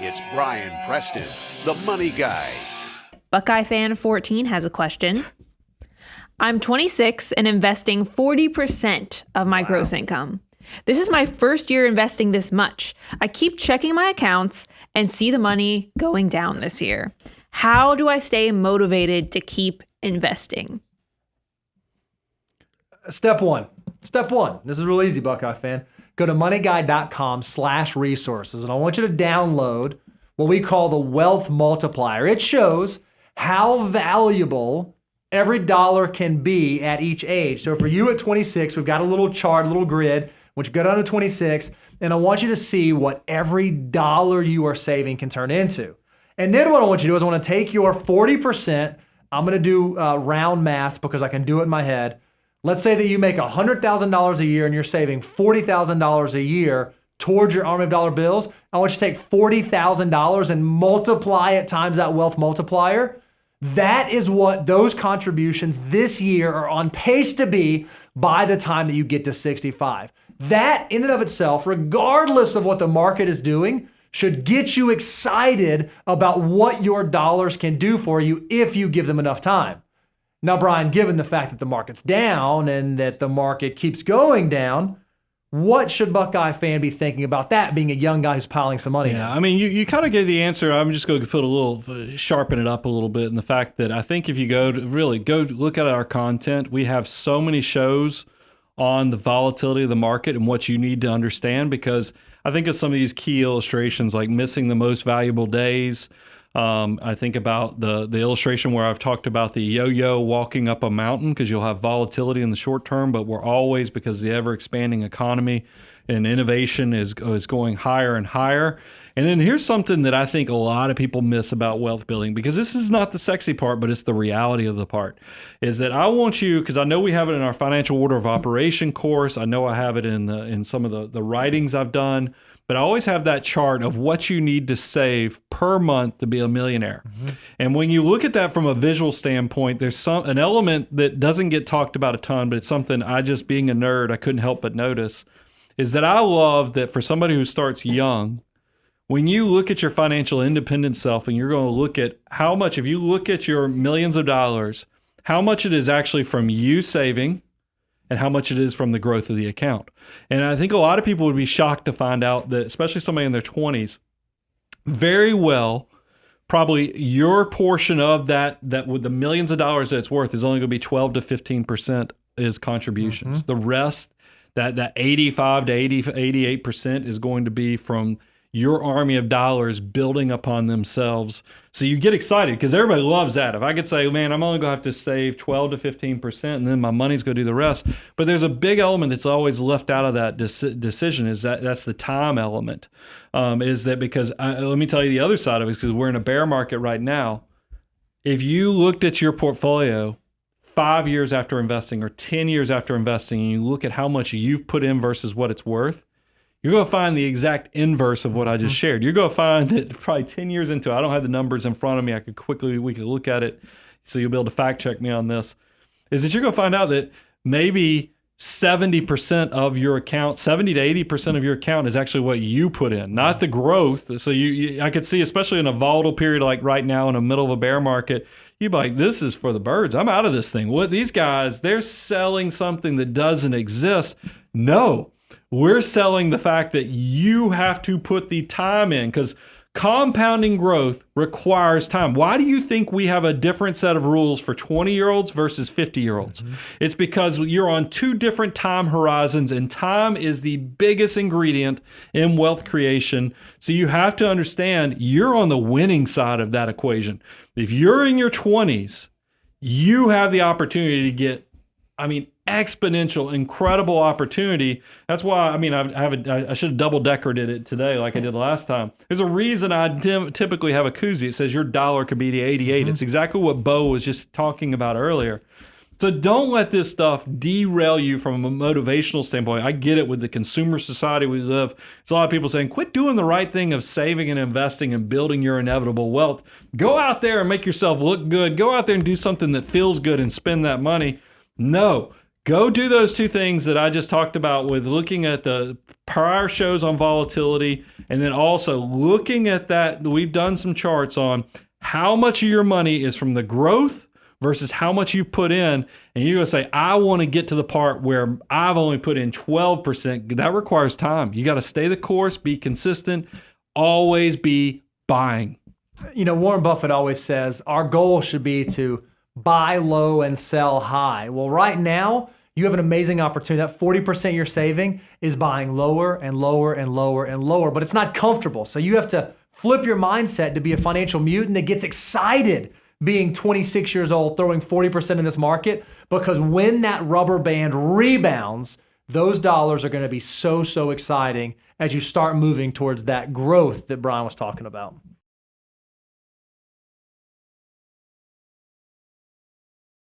It's Brian Preston, the money guy. Buckeye Fan 14 has a question. I'm 26 and investing 40% of my gross income. This is my first year investing this much. I keep checking my accounts and see the money going down this year. How do I stay motivated to keep investing? Step one. This is real easy, Buckeye Fan. Go to moneyguy.com/resources, and I want you to download what we call the wealth multiplier. It shows how valuable every dollar can be at each age. So for you at 26, we've got a little chart, a little grid. I want you to go down to 26, and I want you to see what every dollar you are saving can turn into. And then what I want you to do is I want to take your 40%. I'm going to do round math because I can do it in my head. Let's say that you make $100,000 a year and you're saving $40,000 a year towards your army of dollar bills. I want you to take $40,000 and multiply it times that wealth multiplier. That is what those contributions this year are on pace to be by the time that you get to 65. That in and of itself, regardless of what the market is doing, should get you excited about what your dollars can do for you if you give them enough time. Now, Brian, given the fact that the market's down and that the market keeps going down, what should Buckeye Fan be thinking about that, being a young guy who's piling some money in? I mean, you kind of gave the answer. I'm just going to put a little, sharpen it up a little bit in the fact that I think if you go look at our content, we have so many shows on the volatility of the market and what you need to understand, because I think of some of these key illustrations like missing the most valuable days. I think about the illustration where I've talked about the yo-yo walking up a mountain, because you'll have volatility in the short term, but we're always, because the ever-expanding economy and innovation is going higher and higher. And then here's something that I think a lot of people miss about wealth building, because this is not the sexy part, but it's the reality of the part, is that I want you, because I know we have it in our financial order of operation course. I know I have it in some of the writings I've done. But I always have that chart of what you need to save per month to be a millionaire. Mm-hmm. And when you look at that from a visual standpoint, there's an element that doesn't get talked about a ton, but it's something I just, being a nerd, I couldn't help but notice, is that I love that for somebody who starts young, when you look at your financial independent self and you're going to look at how much, if you look at your millions of dollars, how much it is actually from you saving and how much it is from the growth of the account. And I think a lot of people would be shocked to find out that, especially somebody in their 20s, very well, probably your portion of that with the millions of dollars that it's worth is only going to be 12 to 15% is contributions. Mm-hmm. The rest, that 85 to 88% is going to be from your army of dollars building upon themselves. So you get excited because everybody loves that. If I could say, man, I'm only going to have to save 12 to 15% and then my money's going to do the rest. But there's a big element that's always left out of that decision, is that's the time element. Is that because, let me tell you the other side of it, because we're in a bear market right now. If you looked at your portfolio 5 years after investing or 10 years after investing, and you look at how much you've put in versus what it's worth, you're going to find the exact inverse of what I just shared. You're going to find that probably 10 years into it, I don't have the numbers in front of me. We could look at it, so you'll be able to fact check me on this, is that you're going to find out that maybe 70% of your account, 70 to 80% of your account is actually what you put in, not the growth. So I could see, especially in a volatile period like right now in the middle of a bear market, you'd be like, this is for the birds. I'm out of this thing. What these guys, they're selling something that doesn't exist. No. We're selling the fact that you have to put the time in, because compounding growth requires time. Why do you think we have a different set of rules for 20-year-olds versus 50-year-olds? Mm-hmm. It's because you're on two different time horizons, and time is the biggest ingredient in wealth creation. So you have to understand you're on the winning side of that equation. If you're in your 20s, you have the opportunity to get, exponential, incredible opportunity. That's why, I should have double-deckered it today like I did last time. There's a reason I typically have a koozie. It says your dollar could be the 88. Mm-hmm. It's exactly what Bo was just talking about earlier. So don't let this stuff derail you from a motivational standpoint. I get it with the consumer society we live. It's a lot of people saying, quit doing the right thing of saving and investing and building your inevitable wealth. Go out there and make yourself look good. Go out there and do something that feels good and spend that money. No. Go do those two things that I just talked about with looking at the prior shows on volatility and then also looking at that. We've done some charts on how much of your money is from the growth versus how much you put in. And you're going to say, I want to get to the part where I've only put in 12%. That requires time. You got to stay the course, be consistent, always be buying. You know, Warren Buffett always says our goal should be to buy low and sell high. Well, right now, you have an amazing opportunity. That 40% you're saving is buying lower and lower and lower and lower, but it's not comfortable. So you have to flip your mindset to be a financial mutant that gets excited being 26 years old, throwing 40% in this market, because when that rubber band rebounds, those dollars are going to be so exciting as you start moving towards that growth that Brian was talking about.